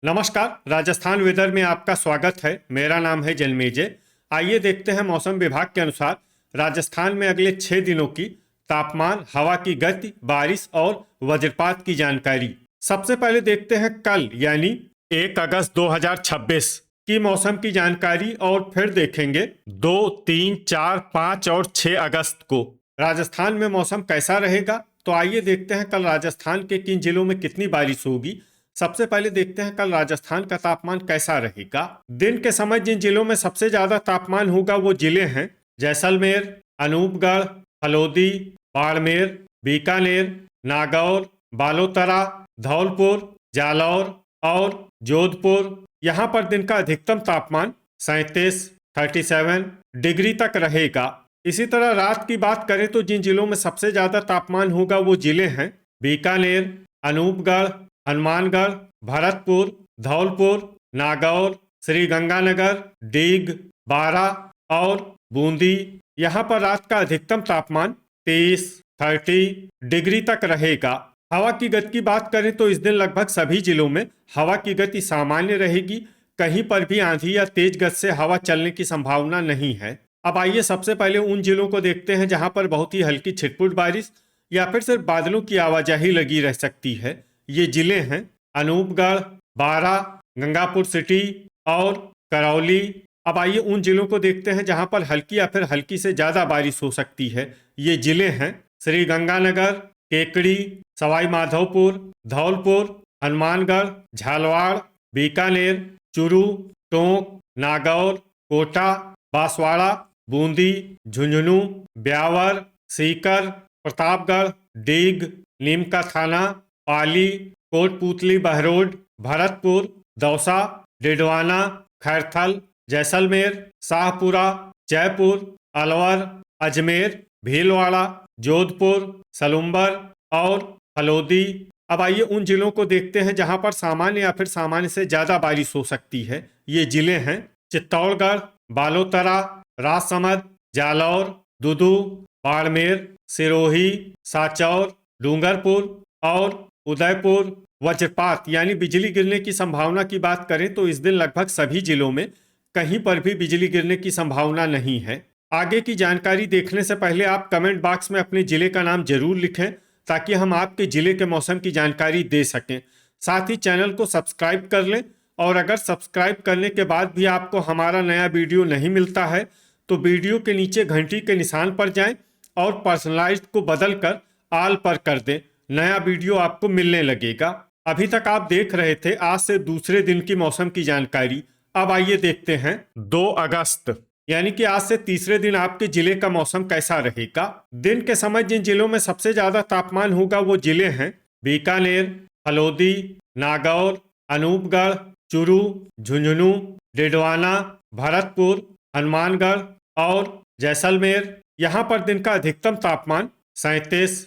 नमस्कार। राजस्थान वेदर में आपका स्वागत है। मेरा नाम है जन्मेजय। आइए देखते हैं मौसम विभाग के अनुसार राजस्थान में अगले 6 दिनों की तापमान, हवा की गति, बारिश और वज्रपात की जानकारी। सबसे पहले देखते हैं कल यानी 1 अगस्त 2026 की मौसम की जानकारी और फिर देखेंगे 2, 3, 4, 5 और 6 अगस्त को राजस्थान में मौसम कैसा रहेगा। तो आइए देखते हैं कल राजस्थान के किन जिलों में कितनी बारिश होगी। सबसे पहले देखते हैं कल राजस्थान का तापमान कैसा रहेगा। दिन के समय जिन जिलों में सबसे ज्यादा तापमान होगा वो जिले हैं जैसलमेर, अनूपगढ़, हलोदी, बाड़मेर, बीकानेर, नागौर, बालोतरा, धौलपुर, जालौर और जोधपुर। यहाँ पर दिन का अधिकतम तापमान 37 डिग्री तक रहेगा। इसी तरह रात की बात करें तो जिन जिलों में सबसे ज्यादा तापमान होगा वो जिले हैं बीकानेर, अनूपगढ़, हनुमानगढ़, भरतपुर, धौलपुर, नागौर, श्रीगंगानगर, डीग, बारा और बूंदी। यहाँ पर रात का अधिकतम तापमान 30 डिग्री तक रहेगा। हवा की गति की बात करें तो इस दिन लगभग सभी जिलों में हवा की गति सामान्य रहेगी। कहीं पर भी आंधी या तेज गति से हवा चलने की संभावना नहीं है। अब आइए सबसे पहले उन जिलों को देखते हैं जहां पर बहुत ही हल्की छिटपुट बारिश या फिर सिर्फ बादलों की आवाजाही लगी रह सकती है। ये जिले हैं अनूपगढ़, बारा, गंगापुर सिटी और करौली। अब आइए उन जिलों को देखते हैं जहां पर हल्की या फिर हल्की से ज्यादा बारिश हो सकती है। ये जिले हैं श्रीगंगानगर, केकड़ी, सवाई माधोपुर, धौलपुर, हनुमानगढ़, झालवाड़, बीकानेर, चूरू, टोंक, नागौर, कोटा, बांसवाड़ा, बूंदी, झुंझुनू, ब्यावर, सीकर, प्रतापगढ़, डीग, नीमका थाना, पाली, कोटपूतली बहरोड, भरतपुर, दौसा, डिडवाना, खैरथल, जैसलमेर, शाहपुरा, जयपुर, अलवर, अजमेर, भीलवाड़ा, जोधपुर, सलुम्बर और हलोदी। अब आइए उन जिलों को देखते हैं जहां पर सामान्य या फिर सामान्य से ज्यादा बारिश हो सकती है। ये जिले हैं चित्तौड़गढ़, बालोतरा, राजसमंद, जालौर, दुदू, बाड़मेर, सिरोही, साचौर, डूंगरपुर और उदयपुर। वज्रपात यानी बिजली गिरने की संभावना की बात करें तो इस दिन लगभग सभी जिलों में कहीं पर भी बिजली गिरने की संभावना नहीं है। आगे की जानकारी देखने से पहले आप कमेंट बॉक्स में अपने जिले का नाम जरूर लिखें ताकि हम आपके जिले के मौसम की जानकारी दे सकें। साथ ही चैनल को सब्सक्राइब कर लें और अगर सब्सक्राइब करने के बाद भी आपको हमारा नया वीडियो नहीं मिलता है तो वीडियो के नीचे घंटी के निशान पर जाएं और पर्सनलाइज्ड को बदल कर ऑल पर कर दें। नया वीडियो आपको मिलने लगेगा। अभी तक आप देख रहे थे आज से दूसरे दिन की मौसम की जानकारी। अब आइए देखते हैं 2 अगस्त यानी कि आज से तीसरे दिन आपके जिले का मौसम कैसा रहेगा। दिन के समय जिन जिलों में सबसे ज्यादा तापमान होगा वो जिले हैं बीकानेर, हलोदी, नागौर, अनूपगढ़, चूरू, झुंझुनू, डिडवाना, भरतपुर, हनुमानगढ़ और जैसलमेर। यहाँ पर दिन का अधिकतम तापमान 37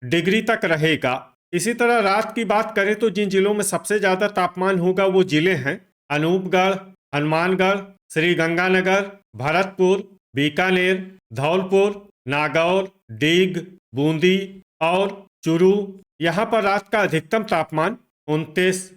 डिग्री तक रहेगा। इसी तरह रात की बात करें तो जिन जिलों में सबसे ज्यादा तापमान होगा वो जिले हैं अनूपगढ़, हनुमानगढ़, श्रीगंगानगर, भरतपुर, बीकानेर, धौलपुर, नागौर, डीग, बूंदी और चूरू। यहाँ पर रात का अधिकतम तापमान 29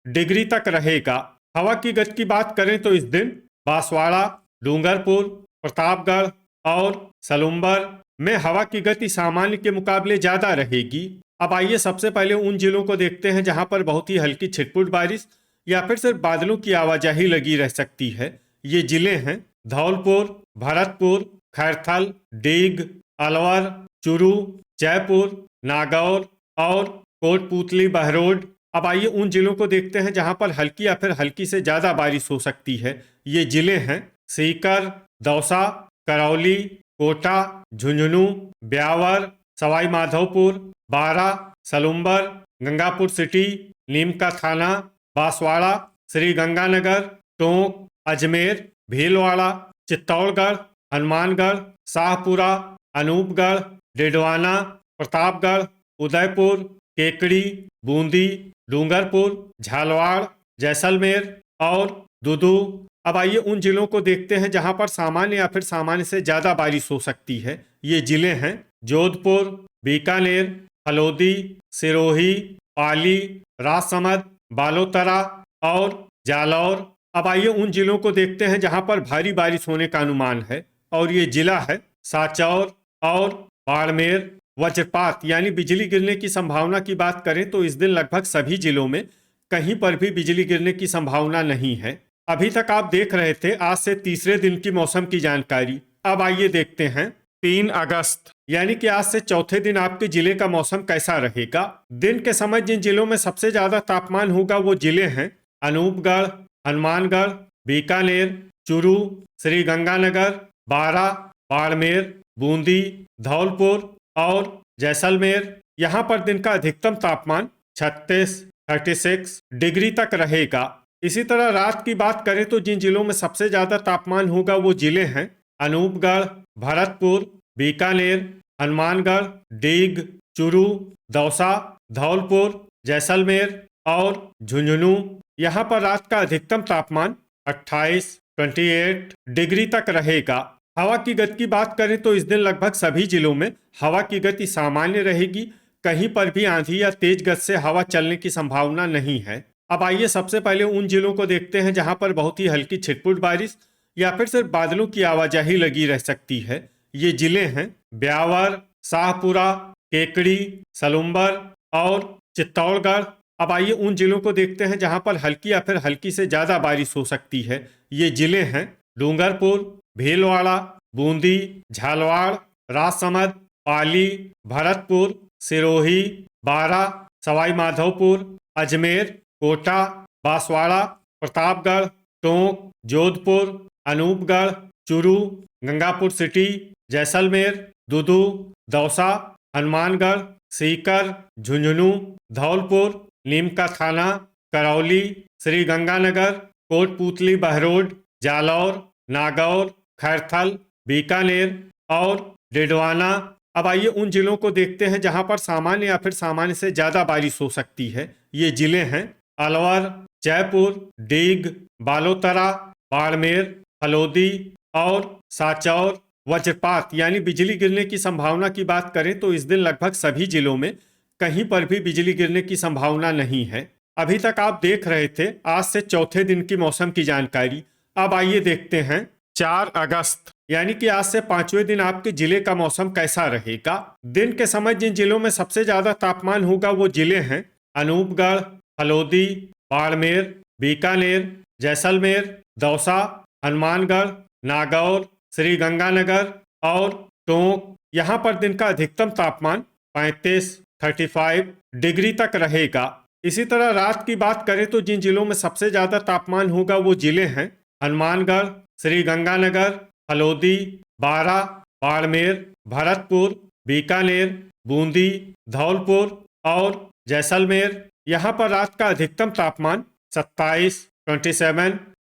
डिग्री तक रहेगा। हवा की गति की बात करें तो इस दिन बांसवाड़ा, डूंगरपुर, प्रतापगढ़ और सलुम्बर में हवा की गति सामान्य के मुकाबले ज्यादा रहेगी। अब आइए सबसे पहले उन जिलों को देखते हैं जहां पर बहुत ही हल्की छिटपुट बारिश या फिर सिर्फ बादलों की आवाजाही लगी रह सकती है। ये जिले हैं धौलपुर, भरतपुर, खैरथल, डीग, अलवर, चूरू, जयपुर, नागौर और कोटपूतली बहरोड। अब आइए उन जिलों को देखते हैं जहां पर हल्की या फिर हल्की से ज्यादा बारिश हो सकती है। ये जिले हैं सीकर, दौसा, करौली, कोटा, झुंझुनू, ब्यावर, सवाई माधोपुर, बारा, सलुम्बर, गंगापुर सिटी, नीमका थाना, बांसवाड़ा, श्रीगंगानगर, टोंक, अजमेर, भीलवाड़ा, चित्तौड़गढ़, हनुमानगढ़, शाहपुरा, अनूपगढ़, डिडवाना, प्रतापगढ़, उदयपुर, केकड़ी, बूंदी, डूंगरपुर, झालवाड़, जैसलमेर और दुदू। अब आइए उन जिलों को देखते हैं जहां पर सामान्य या फिर सामान्य से ज्यादा बारिश हो सकती है। ये जिले हैं जोधपुर, बीकानेर, हलोदी, सिरोही, पाली, राजसमंद, बालोतरा और जालौर। अब आइए उन जिलों को देखते हैं जहां पर भारी बारिश होने का अनुमान है, और ये जिला है सांचौर और बाड़मेर। वज्रपात यानी बिजली गिरने की संभावना की बात करें तो इस दिन लगभग सभी जिलों में कहीं पर भी बिजली गिरने की संभावना नहीं है। अभी तक आप देख रहे थे आज से तीसरे दिन की मौसम की जानकारी। अब आइए देखते हैं 3 अगस्त यानी कि आज से चौथे दिन आपके जिले का मौसम कैसा रहेगा। दिन के समय जिन जिलों में सबसे ज्यादा तापमान होगा वो जिले हैं अनूपगढ़, हनुमानगढ़, बीकानेर, चूरू, श्री गंगानगर, बारां, बाड़मेर, बूंदी, धौलपुर और जैसलमेर। यहाँ पर दिन का अधिकतम तापमान 36 डिग्री तक रहेगा। इसी तरह रात की बात करें तो जिन जिलों में सबसे ज्यादा तापमान होगा वो जिले हैं अनूपगढ़, भरतपुर, बीकानेर, हनुमानगढ़, डीग, चूरू, दौसा, धौलपुर, जैसलमेर और झुंझुनू। यहाँ पर रात का अधिकतम तापमान 28 डिग्री तक रहेगा। हवा की गति की बात करें तो इस दिन लगभग सभी जिलों में हवा की गति सामान्य रहेगी। कहीं पर भी आंधी या तेज गति से हवा चलने की संभावना नहीं है। अब आइए सबसे पहले उन जिलों को देखते हैं जहां पर बहुत ही हल्की छिटपुट बारिश या फिर सिर्फ बादलों की आवाजाही लगी रह सकती है। ये जिले हैं ब्यावर, शाहपुरा, केकड़ी, सलुम्बर और चित्तौड़गढ़। अब आइए उन जिलों को देखते हैं जहां पर हल्की या फिर हल्की से ज्यादा बारिश हो सकती है। ये जिले हैं डूंगरपुर, भीलवाड़ा, बूंदी, झालवाड़, राजसमंद, पाली, भरतपुर, सिरोही, बारां, सवाई माधोपुर, अजमेर, कोटा, बांसवाड़ा, प्रतापगढ़, टोंक, जोधपुर, अनूपगढ़, चूरू, गंगापुर सिटी, जैसलमेर, दुदू, दौसा, हनुमानगढ़, सीकर, झुंझुनू, धौलपुर, नीमका थाना, करौली, श्री गंगानगर, कोटपूतली बहरोड, जालौर, नागौर, खैरथल, बीकानेर और डिडवाना। अब आइए उन जिलों को देखते हैं जहां पर सामान्य या फिर सामान्य से ज्यादा बारिश हो सकती है। ये जिले हैं अलवर, जयपुर, डीग, बालोतरा, बाड़मेर, फलोदी और सांचौर। वज्रपात यानी बिजली गिरने की संभावना की बात करें तो इस दिन लगभग सभी जिलों में कहीं पर भी बिजली गिरने की संभावना नहीं है। अभी तक आप देख रहे थे आज से चौथे दिन की मौसम की जानकारी। अब आइए देखते हैं 4 अगस्त यानी कि आज से पांचवें दिन आपके जिले का मौसम कैसा रहेगा। दिन के समय जिन जिलों में सबसे ज्यादा तापमान होगा वो जिले हैं अनूपगढ़, फलोदी, बाड़मेर, बीकानेर, जैसलमेर, दौसा, हनुमानगढ़, नागौर, श्री गंगानगर और टोंक। यहाँ पर दिन का अधिकतम तापमान 35 डिग्री तक रहेगा। इसी तरह रात की बात करें तो जिन जिलों में सबसे ज्यादा तापमान होगा वो जिले हैं हनुमानगढ़, श्री गंगानगर, फलोदी, बारां, बाड़मेर, भरतपुर, बीकानेर, बूंदी, धौलपुर और जैसलमेर। यहाँ पर रात का अधिकतम तापमान 27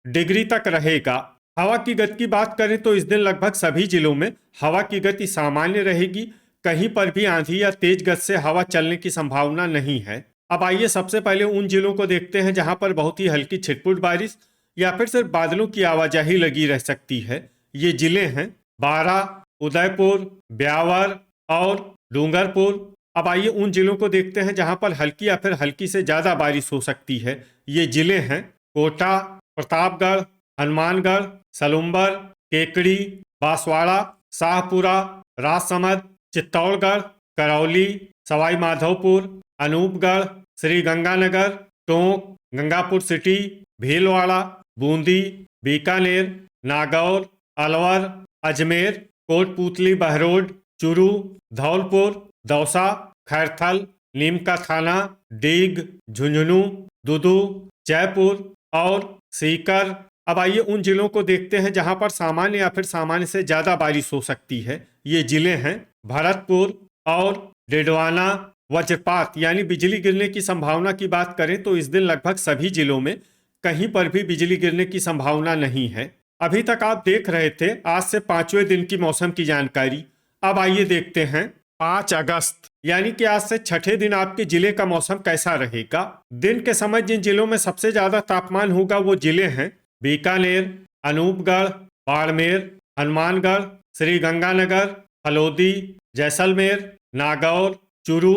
डिग्री तक रहेगा। हवा की गति की बात करें तो इस दिन लगभग सभी जिलों में हवा की गति सामान्य रहेगी। कहीं पर भी आंधी या तेज गति से हवा चलने की संभावना नहीं है। अब आइए सबसे पहले उन जिलों को देखते हैं जहां पर बहुत ही हल्की छिटपुट बारिश या फिर सिर्फ बादलों की आवाजाही लगी रह सकती है। ये जिले हैं बारां, उदयपुर, ब्यावर और डूंगरपुर। अब आइए उन जिलों को देखते हैं जहां पर हल्की या फिर हल्की से ज्यादा बारिश हो सकती है। ये जिले हैं कोटा, प्रतापगढ़, हनुमानगढ़, सलुम्बर, केकड़ी, बांसवाड़ा, शाहपुरा, राजसमंद, चित्तौड़गढ़, करौली, सवाई माधोपुर, अनूपगढ़, श्री गंगानगर, टोंक, गंगापुर सिटी, भीलवाड़ा, बूंदी, बीकानेर, नागौर, अलवर, अजमेर, कोटपूतली बहरोड, चूरू, धौलपुर, दौसा, खैरथल, नीमका थाना, डीग, झुंझुनू, दुदू, जयपुर और सीकर। अब आइए उन जिलों को देखते हैं जहां पर सामान्य या फिर सामान्य से ज्यादा बारिश हो सकती है। ये जिले हैं भरतपुर और डिडवाना। वज्रपात यानी बिजली गिरने की संभावना की बात करें तो इस दिन लगभग सभी जिलों में कहीं पर भी बिजली गिरने की संभावना नहीं है। अभी तक आप देख रहे थे आज से पांचवें दिन की मौसम की जानकारी। अब आइए देखते हैं 5 अगस्त यानी कि आज से छठे दिन आपके जिले का मौसम कैसा रहेगा। दिन के समय जिन जिलों में सबसे ज्यादा तापमान होगा वो जिले हैं बीकानेर, अनूपगढ़, बाड़मेर, हनुमानगढ़, श्री गंगानगर, फलोदी, जैसलमेर, नागौर, चूरू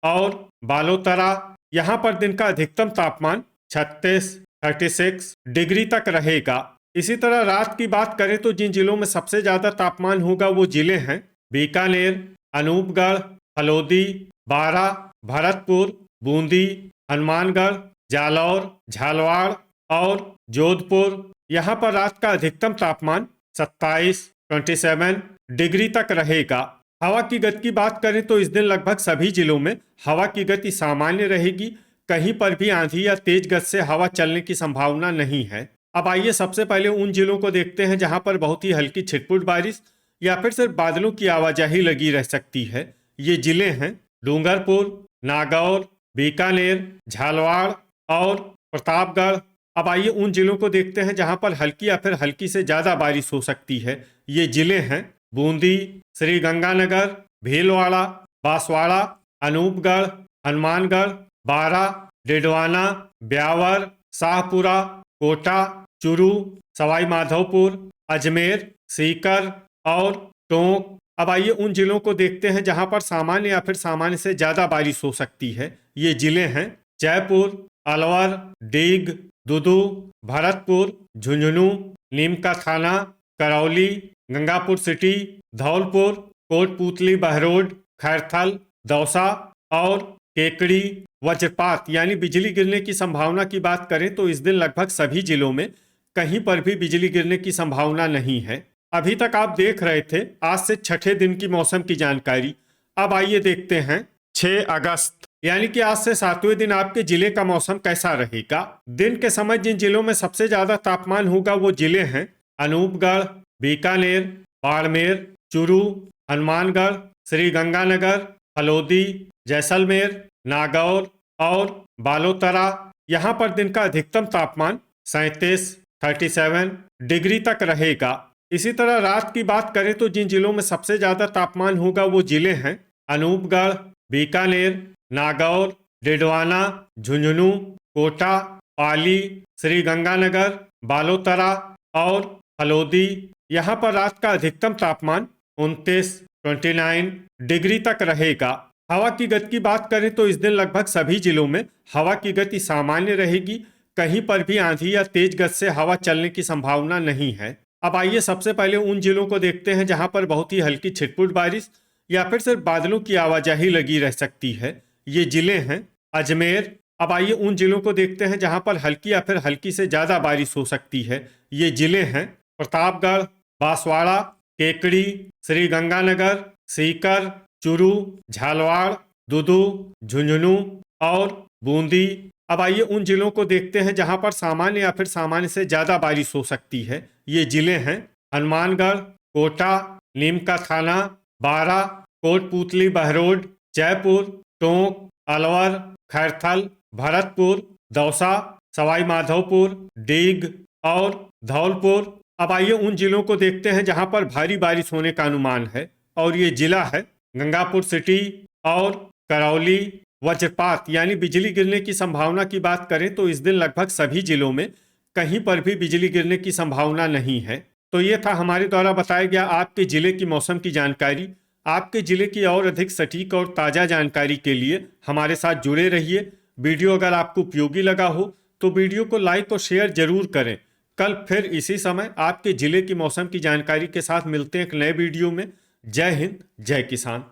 और बालोतरा। यहाँ पर दिन का अधिकतम तापमान 36, 36 डिग्री तक रहेगा। इसी तरह रात की बात करें तो जिन जिलों में सबसे ज्यादा तापमान होगा वो जिले हैं बीकानेर, अनूपगढ़, फलोदी, बारां, भरतपुर, बूंदी, हनुमानगढ़, जालौर, झालवाड़ और जोधपुर। यहाँ पर रात का अधिकतम तापमान 27 डिग्री तक रहेगा। हवा की गति की बात करें तो इस दिन लगभग सभी जिलों में हवा की गति सामान्य रहेगी। कहीं पर भी आंधी या तेज गति से हवा चलने की संभावना नहीं है। अब आइए सबसे पहले उन जिलों को देखते हैं जहां पर बहुत ही हल्की छिटपुट बारिश या फिर सिर्फ बादलों की आवाजाही लगी रह सकती है। ये जिले हैं डूंगरपुर, नागौर, बीकानेर, झालवाड़ और प्रतापगढ़। अब आइए उन जिलों को देखते हैं जहां पर हल्की या फिर हल्की से ज्यादा बारिश हो सकती है। ये जिले हैं बूंदी, श्रीगंगानगर, भीलवाड़ा, बांसवाड़ा, अनूपगढ़, हनुमानगढ़, बारां, डिडवाना, ब्यावर, शाहपुरा, कोटा, चुरू, सवाई माधोपुर, अजमेर, सीकर और टोंक। अब आइए उन जिलों को देखते हैं जहां पर सामान्य या फिर सामान्य से ज्यादा बारिश हो सकती है। ये जिले हैं जयपुर, अलवर, डीग, दुदू, भरतपुर, झुंझुनू, नीमका थाना, करौली, गंगापुर सिटी, धौलपुर, कोटपुतली बहरोड, खैरथल, दौसा और केकड़ी। वज्रपात यानी बिजली गिरने की संभावना की बात करें तो इस दिन लगभग सभी जिलों में कहीं पर भी बिजली गिरने की संभावना नहीं है। अभी तक आप देख रहे थे आज से छठे दिन की मौसम की जानकारी। अब आइए देखते हैं 6 अगस्त यानी कि आज से 7वें दिन आपके जिले का मौसम कैसा रहेगा। दिन के समय जिन जिलों में सबसे ज्यादा तापमान होगा वो जिले हैं अनूपगढ़, बीकानेर, बाड़मेर, चुरू, हनुमानगढ़, श्रीगंगानगर, फलोदी, जैसलमेर, नागौर और बालोतरा। यहाँ पर दिन का अधिकतम तापमान 37 डिग्री तक रहेगा। इसी तरह रात की बात करें तो जिन जिलों में सबसे ज्यादा तापमान होगा वो जिले हैं अनूपगढ़, बीकानेर, नागौर, डिडवाना, झुंझुनू, कोटा, पाली, श्रीगंगानगर, बालोतरा और फलोदी। यहाँ पर रात का अधिकतम तापमान 29 डिग्री तक रहेगा। हवा की गति की बात करें तो इस दिन लगभग सभी जिलों में हवा की गति सामान्य रहेगी। कहीं पर भी आंधी या तेज गति से हवा चलने की संभावना नहीं है। अब आइए सबसे पहले उन जिलों को देखते हैं जहां पर बहुत ही हल्की छिटपुट बारिश या फिर सिर्फ बादलों की आवाजाही लगी रह सकती है। ये जिले हैं अजमेर। अब आइए उन जिलों को देखते हैं जहां पर हल्की या फिर हल्की से ज्यादा बारिश हो सकती है। ये जिले हैं प्रतापगढ़, बांसवाड़ा, केकड़ी, श्रीगंगानगर, सीकर, चुरू, झालवाड़, दुदू, झुंझुनू और बूंदी। अब आइए उन जिलों को देखते हैं जहां पर सामान्य या फिर सामान्य से ज्यादा बारिश हो सकती है। ये जिले हैं हनुमानगढ़, कोटा, नीमका थाना, बारां, कोटपुतली बहरोड, जयपुर, टोंक, अलवर, खैरथल, भरतपुर, दौसा, सवाई माधोपुर, डीग और धौलपुर। अब आइए उन जिलों को देखते हैं जहां पर भारी बारिश होने का अनुमान है और ये जिला है गंगापुर सिटी और करौली। वज्रपात यानी बिजली गिरने की संभावना की बात करें तो इस दिन लगभग सभी जिलों में कहीं पर भी बिजली गिरने की संभावना नहीं है। तो ये था हमारे द्वारा बताया गया आपके जिले की मौसम की जानकारी। आपके जिले की और अधिक सटीक और ताज़ा जानकारी के लिए हमारे साथ जुड़े रहिए। वीडियो अगर आपको उपयोगी लगा हो तो वीडियो को लाइक और शेयर जरूर करें। कल फिर इसी समय आपके जिले की मौसम की जानकारी के साथ मिलते हैं एक नए वीडियो में। जय हिंद, जय किसान।